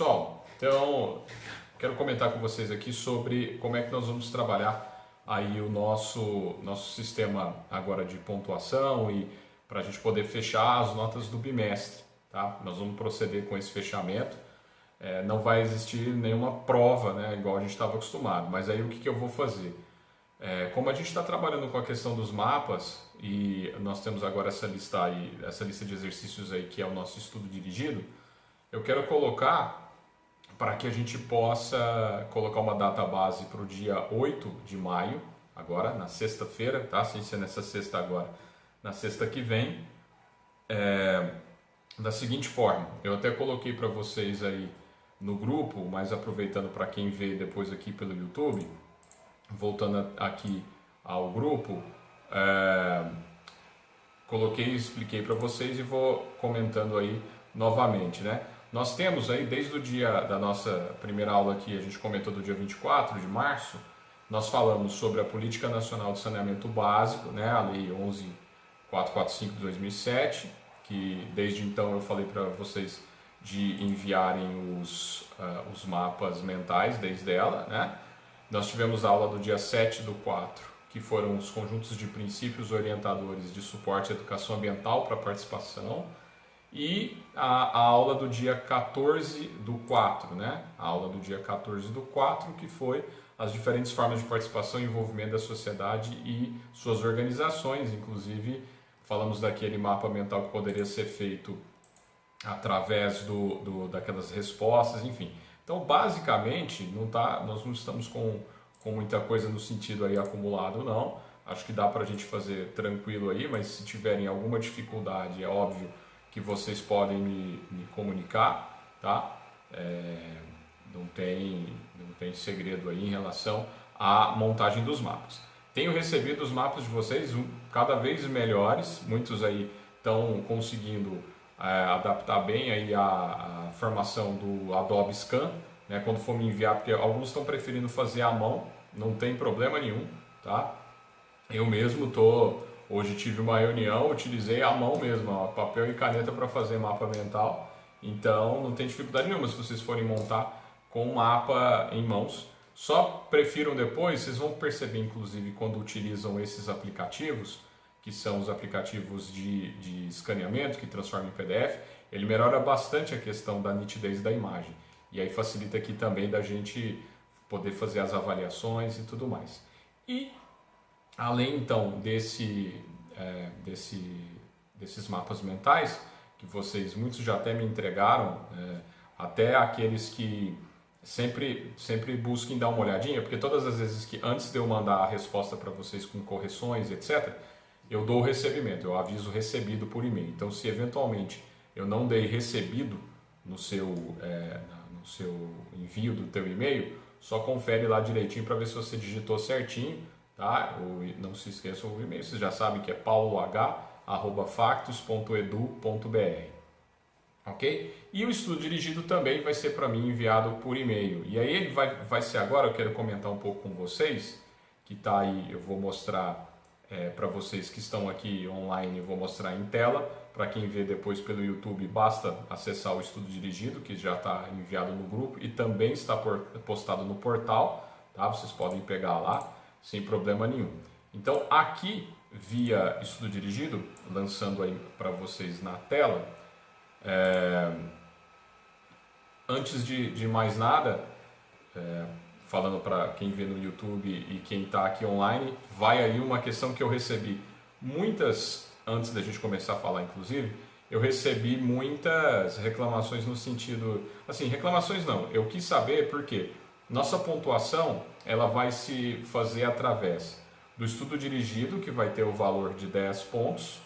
Pessoal, então quero comentar com vocês aqui sobre como é que nós vamos trabalhar aí o nosso sistema agora de pontuação e para a gente poder fechar as notas do bimestre, tá? Nós vamos proceder com esse fechamento. Não vai existir nenhuma prova, né, igual a gente estava acostumado, mas aí o que eu vou fazer? Como a gente está trabalhando com a questão dos mapas e nós temos agora essa lista de exercícios aí que é o nosso estudo dirigido, eu quero colocar para que a gente possa colocar uma data base para o dia 8 de maio, agora, na sexta-feira, tá? Sem ser nessa sexta agora, na sexta que vem, da seguinte forma, eu até coloquei para vocês aí no grupo, mas aproveitando para quem vê depois aqui pelo YouTube, voltando aqui ao grupo, coloquei e expliquei para vocês e vou comentando aí novamente, né? Nós temos aí, desde o dia da nossa primeira aula aqui, a gente comentou do dia 24 de março, nós falamos sobre a Política Nacional de Saneamento Básico, né, a Lei 11.445 de 2007, que desde então eu falei para vocês de enviarem os mapas mentais desde ela, né? Nós tivemos a aula do dia 7/4, que foram os conjuntos de princípios orientadores de suporte à educação ambiental para a participação, e a aula do dia 14/4, né? A aula do dia 14/4, que foi as diferentes formas de participação e envolvimento da sociedade e suas organizações, inclusive falamos daquele mapa mental que poderia ser feito através daquelas respostas, enfim. Então, basicamente, nós não estamos com muita coisa no sentido aí acumulado, não. Acho que dá para a gente fazer tranquilo aí, mas se tiverem alguma dificuldade, é óbvio que vocês podem me comunicar, tá? Não tem segredo aí em relação à montagem dos mapas. Tenho recebido os mapas de vocês cada vez melhores, muitos aí estão conseguindo adaptar bem aí a formação do Adobe Scan, né, quando for me enviar, porque alguns estão preferindo fazer à mão, não tem problema nenhum, tá? Eu mesmo hoje tive uma reunião, utilizei à mão mesmo, ó, papel e caneta para fazer mapa mental, então não tem dificuldade nenhuma se vocês forem montar com um mapa em mãos. Só prefiram depois, vocês vão perceber inclusive quando utilizam esses aplicativos, que são os aplicativos de escaneamento que transformam em PDF, ele melhora bastante a questão da nitidez da imagem. E aí facilita aqui também da gente poder fazer as avaliações e tudo mais. E além então desses mapas mentais, que muitos já até me entregaram, até aqueles que sempre busquem dar uma olhadinha, porque todas as vezes que antes de eu mandar a resposta para vocês com correções, etc., eu dou o recebimento, eu aviso recebido por e-mail. Então, se eventualmente eu não dei recebido no seu envio do teu e-mail, só confere lá direitinho para ver se você digitou certinho, tá? Não se esqueçam o e-mail, vocês já sabem que é pauloh@factus.edu.br, ok? E o estudo dirigido também vai ser para mim enviado por e-mail. E aí ele vai ser agora, eu quero comentar um pouco com vocês, que está aí, eu vou mostrar para vocês que estão aqui online, eu vou mostrar em tela. Para quem vê depois pelo YouTube, basta acessar o estudo dirigido, que já está enviado no grupo e também está postado no portal, tá? Vocês podem pegar lá sem problema nenhum. Então aqui, via estudo dirigido, lançando aí para vocês na tela, antes de mais nada, falando para quem vê no YouTube e quem está aqui online, vai aí uma questão que eu recebi antes da gente começar a falar, inclusive, eu recebi muitas reclamações no sentido, assim, reclamações não, eu quis saber porque nossa pontuação, ela vai se fazer através do estudo dirigido, que vai ter o valor de 10 pontos,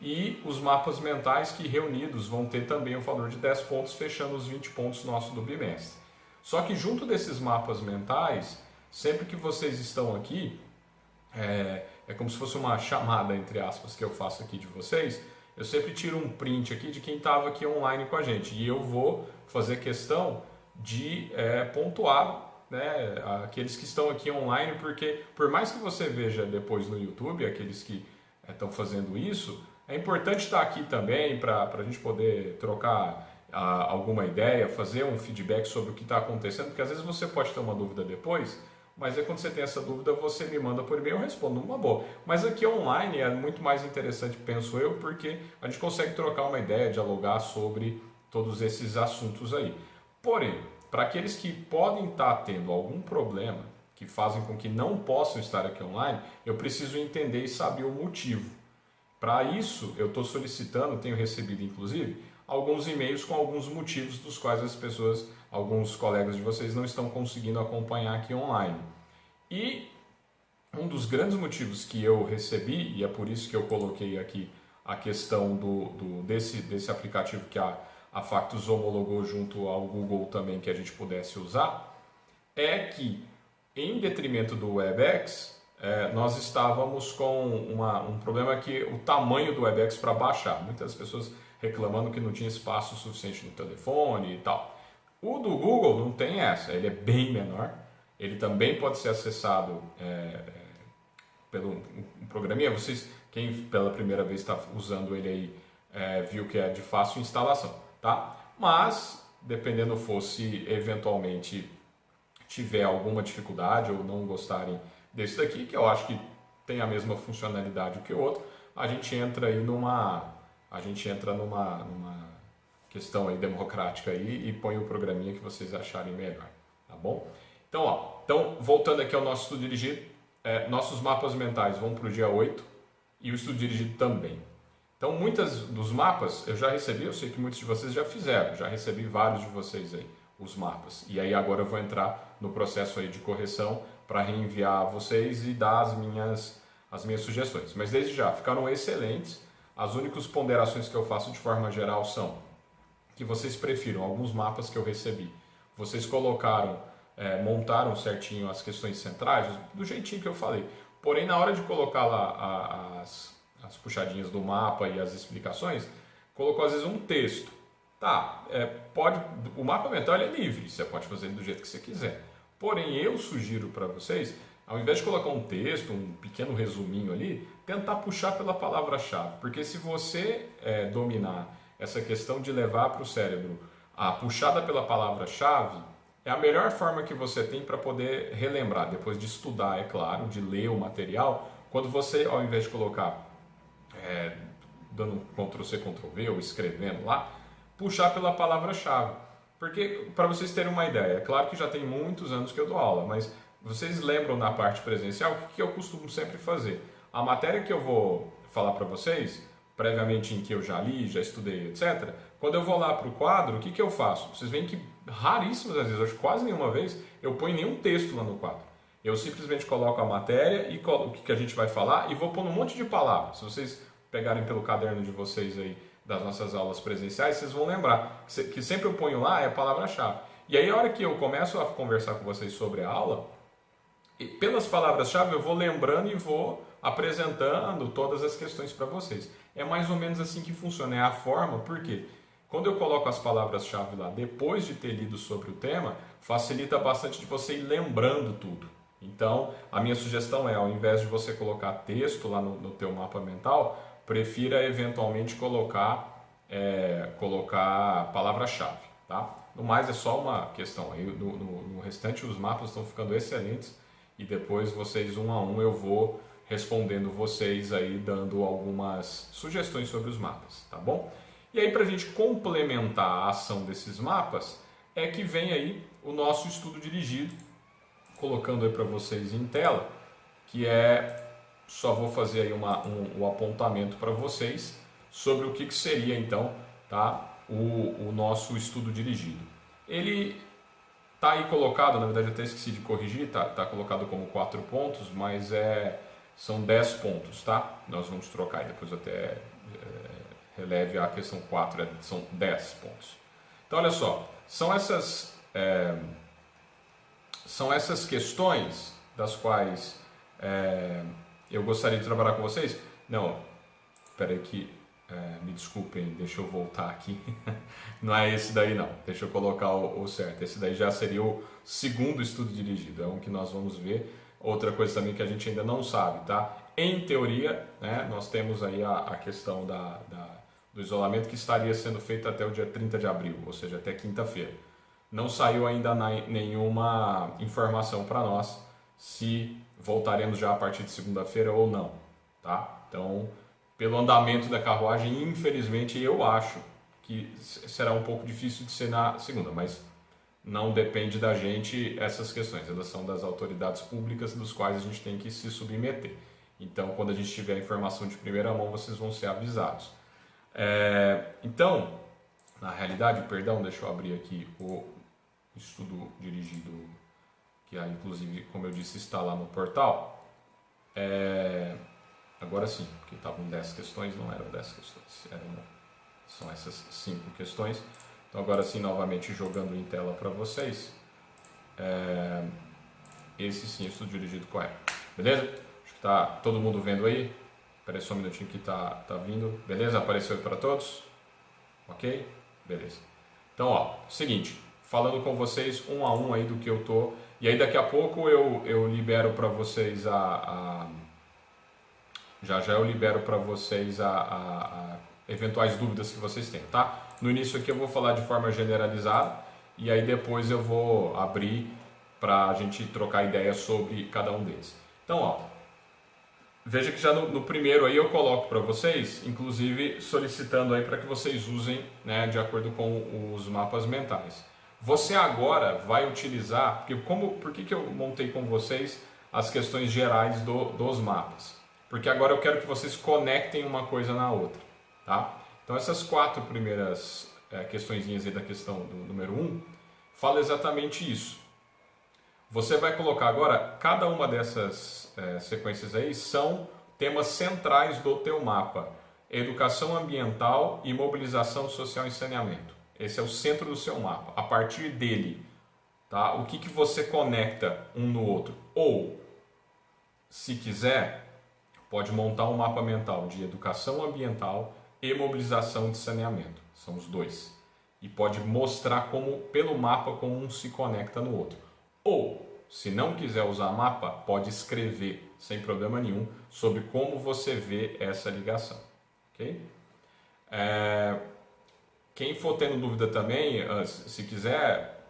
e os mapas mentais que reunidos vão ter também o valor de 10 pontos, fechando os 20 pontos nosso do bimestre. Só que junto desses mapas mentais, sempre que vocês estão aqui, é como se fosse uma chamada, entre aspas, que eu faço aqui de vocês, eu sempre tiro um print aqui de quem estava aqui online com a gente. E eu vou fazer questão de pontuar, né, aqueles que estão aqui online, porque por mais que você veja depois no YouTube, aqueles que estão fazendo isso, é importante estar aqui também para a gente poder trocar alguma ideia, fazer um feedback sobre o que está acontecendo, porque às vezes você pode ter uma dúvida depois, mas aí quando você tem essa dúvida, você me manda por e-mail, eu respondo numa boa. Mas aqui online é muito mais interessante, penso eu, porque a gente consegue trocar uma ideia, dialogar sobre todos esses assuntos aí. Porém, para aqueles que podem estar tendo algum problema, que fazem com que não possam estar aqui online, eu preciso entender e saber o motivo. Para isso, eu estou solicitando, tenho recebido inclusive, alguns e-mails com alguns motivos dos quais as pessoas, alguns colegas de vocês não estão conseguindo acompanhar aqui online. E um dos grandes motivos que eu recebi, e é por isso que eu coloquei aqui a questão desse aplicativo que a Factus homologou junto ao Google também, que a gente pudesse usar, é que, em detrimento do WebEx, nós estávamos com um problema que o tamanho do WebEx para baixar. Muitas pessoas reclamando que não tinha espaço suficiente no telefone e tal. O do Google não tem essa, ele é bem menor. Ele também pode ser acessado pelo um programinha. Vocês, quem pela primeira vez está usando ele aí, viu que é de fácil instalação, tá? Mas, dependendo fosse eventualmente tiver alguma dificuldade ou não gostarem desse daqui, que eu acho que tem a mesma funcionalidade que o outro, a gente entra aí numa questão aí democrática aí e põe o programinha que vocês acharem melhor, tá bom? Então, voltando aqui ao nosso estudo dirigido, nossos mapas mentais vão para o dia 8 e o estudo dirigido também. Então, muitos dos mapas eu já recebi, eu sei que muitos de vocês já fizeram, já recebi vários de vocês aí, os mapas. E aí agora eu vou entrar no processo aí de correção para reenviar a vocês e dar as minhas sugestões. Mas desde já, ficaram excelentes. As únicas ponderações que eu faço de forma geral são que vocês prefiram alguns mapas que eu recebi. Vocês colocaram, montaram certinho as questões centrais, do jeitinho que eu falei. Porém, na hora de colocar lá as puxadinhas do mapa e as explicações, colocou às vezes um texto. Tá, o mapa mental é livre, você pode fazer do jeito que você quiser. Porém, eu sugiro para vocês, ao invés de colocar um texto, um pequeno resuminho ali, tentar puxar pela palavra-chave. Porque se você dominar essa questão de levar para o cérebro a puxada pela palavra-chave, é a melhor forma que você tem para poder relembrar, depois de estudar, é claro, de ler o material, quando você, ao invés de colocar, dando Ctrl+C, Ctrl+V ou escrevendo lá, puxar pela palavra-chave. Porque, para vocês terem uma ideia, é claro que já tem muitos anos que eu dou aula, mas vocês lembram na parte presencial o que eu costumo sempre fazer? A matéria que eu vou falar para vocês, previamente em que eu já li, já estudei, etc., quando eu vou lá para o quadro, o que eu faço? Vocês veem que raríssimas às vezes, acho que quase nenhuma vez, eu ponho nenhum texto lá no quadro. Eu simplesmente coloco a matéria e o que a gente vai falar e vou pôr um monte de palavras. Se vocês pegarem pelo caderno de vocês aí, das nossas aulas presenciais, vocês vão lembrar que sempre eu ponho lá é a palavra-chave. E aí, a hora que eu começo a conversar com vocês sobre a aula, pelas palavras-chave eu vou lembrando e vou apresentando todas as questões para vocês. É mais ou menos assim que funciona, é a forma, porque quando eu coloco as palavras-chave lá, depois de ter lido sobre o tema, facilita bastante de você ir lembrando tudo. Então, a minha sugestão é, ao invés de você colocar texto lá no teu mapa mental, prefira eventualmente colocar palavra-chave, tá? No mais é só uma questão. Aí, no restante os mapas estão ficando excelentes e depois vocês um a um eu vou respondendo vocês aí, dando algumas sugestões sobre os mapas, tá bom? E aí, para a gente complementar a ação desses mapas, é que vem aí o nosso estudo dirigido, colocando aí para vocês em tela, que só vou fazer aí um apontamento para vocês sobre o que seria então, tá, o nosso estudo dirigido. Ele está aí colocado, na verdade eu até esqueci de corrigir, tá colocado como 4 pontos, mas são 10 pontos, tá? Nós vamos trocar aí, depois até releve a questão 4, são 10 pontos. Então olha só, são essas questões das quais eu gostaria de trabalhar com vocês. Não, espera aí que me desculpem, deixa eu voltar aqui. Não é esse daí não, deixa eu colocar o certo. Esse daí já seria o segundo estudo dirigido, é um que nós vamos ver. Outra coisa também que a gente ainda não sabe, tá? Em teoria, né, nós temos aí a questão do isolamento que estaria sendo feito até o dia 30 de abril, ou seja, até quinta-feira. Não saiu ainda nenhuma informação para nós se voltaremos já a partir de segunda-feira ou não, tá? Então, pelo andamento da carruagem, infelizmente, eu acho que será um pouco difícil de ser na segunda, mas não depende da gente essas questões, elas são das autoridades públicas dos quais a gente tem que se submeter. Então, quando a gente tiver a informação de primeira mão, vocês vão ser avisados. Então, na realidade, perdão, deixa eu abrir aqui o estudo dirigido, que inclusive, como eu disse, está lá no portal. Agora sim, porque estavam 10 questões, não eram 10 questões, são essas 5 questões. Então agora sim, novamente jogando em tela para vocês, esse sim, estudo dirigido correto, beleza? Acho que está todo mundo vendo aí, espera só um minutinho que tá vindo, beleza? Apareceu aí para todos? Ok? Beleza. Então, ó, seguinte, falando com vocês um a um aí do que eu tô, e aí daqui a pouco eu libero para vocês já eu libero para vocês eventuais dúvidas que vocês têm, tá? No início aqui eu vou falar de forma generalizada e aí depois eu vou abrir para a gente trocar ideias sobre cada um deles. Então, ó, veja que já no primeiro aí eu coloco para vocês, inclusive solicitando aí para que vocês usem, né, de acordo com os mapas mentais. Você agora vai utilizar, por que eu montei com vocês as questões gerais dos mapas? Porque agora eu quero que vocês conectem uma coisa na outra, tá? Então essas 4 primeiras questõezinhas aí da questão do número 1, fala exatamente isso. Você vai colocar agora, cada uma dessas sequências aí são temas centrais do teu mapa. Educação ambiental e mobilização social e saneamento. Esse é o centro do seu mapa. A partir dele, tá? O que você conecta um no outro? Ou, se quiser, pode montar um mapa mental de educação ambiental e mobilização de saneamento. São os dois. E pode mostrar pelo mapa como um se conecta no outro. Ou, se não quiser usar mapa, pode escrever, sem problema nenhum, sobre como você vê essa ligação. Ok? Quem for tendo dúvida também, se quiser,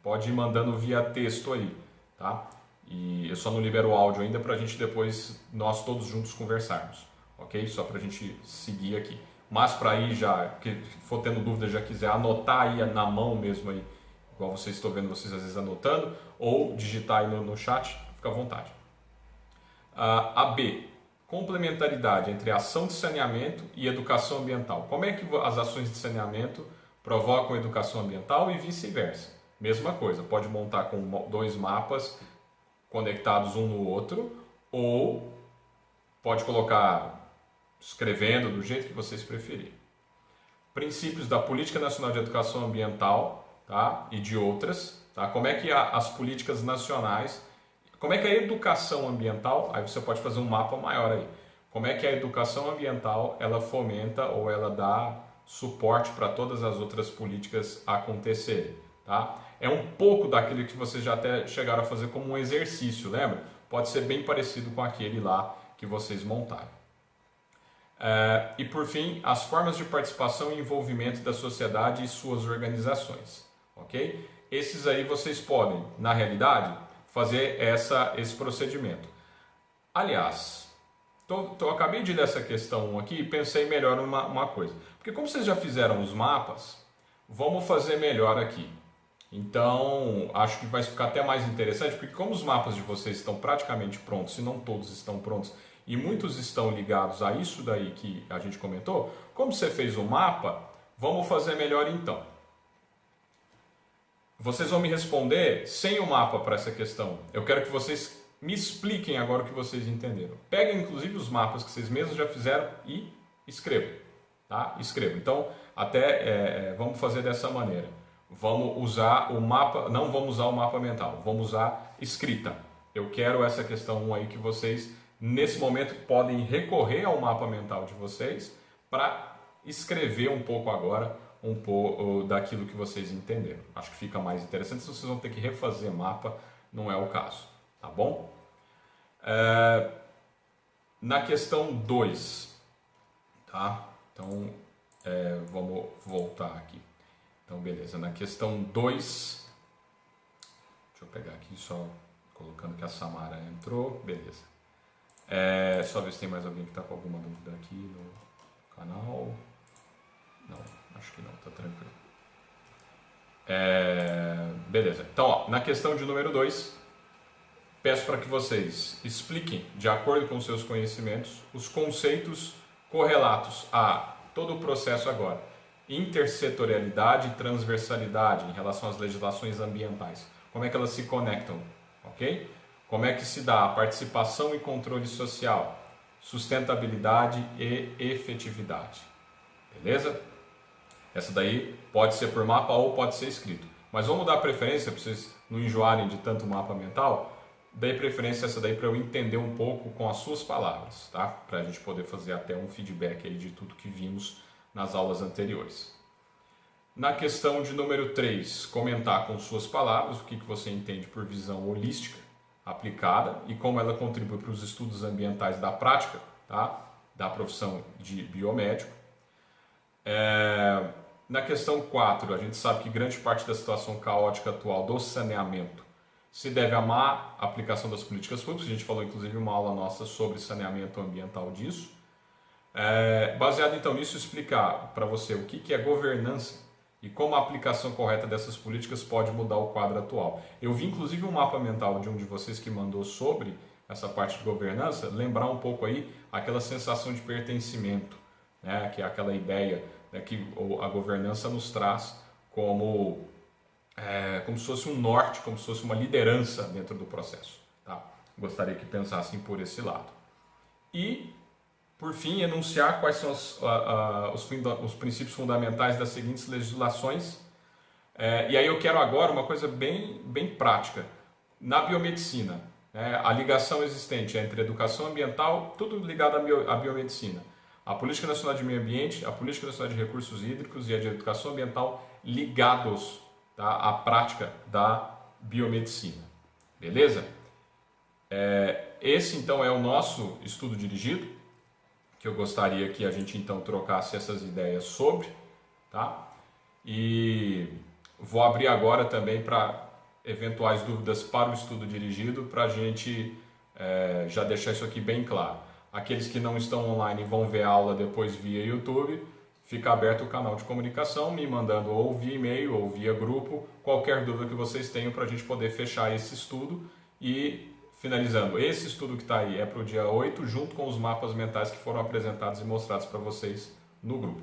pode ir mandando via texto aí, tá? E eu só não libero o áudio ainda para a gente depois, nós todos juntos conversarmos, ok? Só para a gente seguir aqui. Mas para aí já, que for tendo dúvida, já quiser anotar aí na mão mesmo aí, igual vocês estão vendo, vocês às vezes anotando, ou digitar aí no chat, fica à vontade. A B, complementaridade entre ação de saneamento e educação ambiental. Como é que as ações de saneamento provocam educação ambiental e vice-versa? Mesma coisa, pode montar com 2 mapas conectados um no outro, ou pode colocar escrevendo do jeito que vocês preferirem. Princípios da Política Nacional de Educação Ambiental, tá? E de outras, tá? Como é que as políticas nacionais, como é que a educação ambiental, aí você pode fazer um mapa maior aí, como é que a educação ambiental ela fomenta ou ela dá suporte para todas as outras políticas acontecerem, tá? É um pouco daquilo que vocês já até chegaram a fazer como um exercício, lembra? Pode ser bem parecido com aquele lá que vocês montaram. E por fim, as formas de participação e envolvimento da sociedade e suas organizações, ok? Esses aí vocês podem, na realidade, fazer esse procedimento. Aliás, acabei de ler essa questão 1 aqui e pensei melhor uma coisa. Porque como vocês já fizeram os mapas, vamos fazer melhor aqui. Então, acho que vai ficar até mais interessante, porque como os mapas de vocês estão praticamente prontos, se não todos estão prontos, e muitos estão ligados a isso daí que a gente comentou, como você fez o mapa, vamos fazer melhor então. Vocês vão me responder sem o mapa para essa questão. Eu quero que vocês me expliquem agora o que vocês entenderam. Peguem inclusive os mapas que vocês mesmos já fizeram e escrevam. Tá? Escrevam. Então, vamos fazer dessa maneira. Vamos usar o mapa, não vamos usar o mapa mental, vamos usar escrita. Eu quero essa questão 1 aí que vocês, nesse momento, podem recorrer ao mapa mental de vocês para escrever um pouco agora, um pouco daquilo que vocês entenderam. Acho que fica mais interessante, se vocês vão ter que refazer mapa, não é o caso, tá bom? Na questão 2, tá? Então, Vamos voltar aqui. Então, beleza. Na questão 2, deixa eu pegar aqui só colocando que a Samara entrou. Beleza. Só ver se tem mais alguém que está com alguma dúvida aqui no canal. Não, acho que não, tá tranquilo. Beleza. Então, ó, na questão de número 2, peço para que vocês expliquem, de acordo com seus conhecimentos, os conceitos correlatos a todo o processo agora. Intersetorialidade e transversalidade em relação às legislações ambientais. Como é que elas se conectam, ok? Como é que se dá a participação e controle social, sustentabilidade e efetividade. Beleza? Essa daí pode ser por mapa ou pode ser escrito. Mas vamos dar preferência para vocês não enjoarem de tanto mapa mental. Dei preferência essa daí para eu entender um pouco com as suas palavras, tá? Para a gente poder fazer até um feedback aí de tudo que vimos nas aulas anteriores. Na questão de número 3, comentar com suas palavras o que você entende por visão holística aplicada e como ela contribui para os estudos ambientais da prática, tá? Da profissão de biomédico. Na questão 4, a gente sabe que grande parte da situação caótica atual do saneamento se deve à má aplicação das políticas públicas. A gente falou inclusive uma aula nossa sobre saneamento ambiental disso. Baseado então nisso, explicar para você o que é governança e como a aplicação correta dessas políticas pode mudar o quadro atual. Eu vi inclusive um mapa mental de um de vocês que mandou sobre essa parte de governança, lembrar um pouco aí aquela sensação de pertencimento, né? Que é aquela ideia, né, que a governança nos traz como se fosse um norte, como se fosse uma liderança dentro do processo. Tá? Gostaria que pensassem por esse lado. E, por fim, enunciar quais são os princípios fundamentais das seguintes legislações. E aí eu quero agora uma coisa bem prática. Na biomedicina, a ligação existente entre educação ambiental, tudo ligado à biomedicina. A Política Nacional de Meio Ambiente, a Política Nacional de Recursos Hídricos e a de Educação Ambiental ligados, tá, à prática da biomedicina. Beleza? Esse então é o nosso estudo dirigido, que eu gostaria que a gente então trocasse essas ideias sobre, tá? E vou abrir agora também para eventuais dúvidas para o estudo dirigido, para a gente já deixar isso aqui bem claro. Aqueles que não estão online vão ver a aula depois via YouTube, fica aberto o canal de comunicação, me mandando ou via e-mail ou via grupo, qualquer dúvida que vocês tenham para a gente poder fechar esse estudo. E finalizando, esse estudo que está aí é para o dia 8, junto com os mapas mentais que foram apresentados e mostrados para vocês no grupo.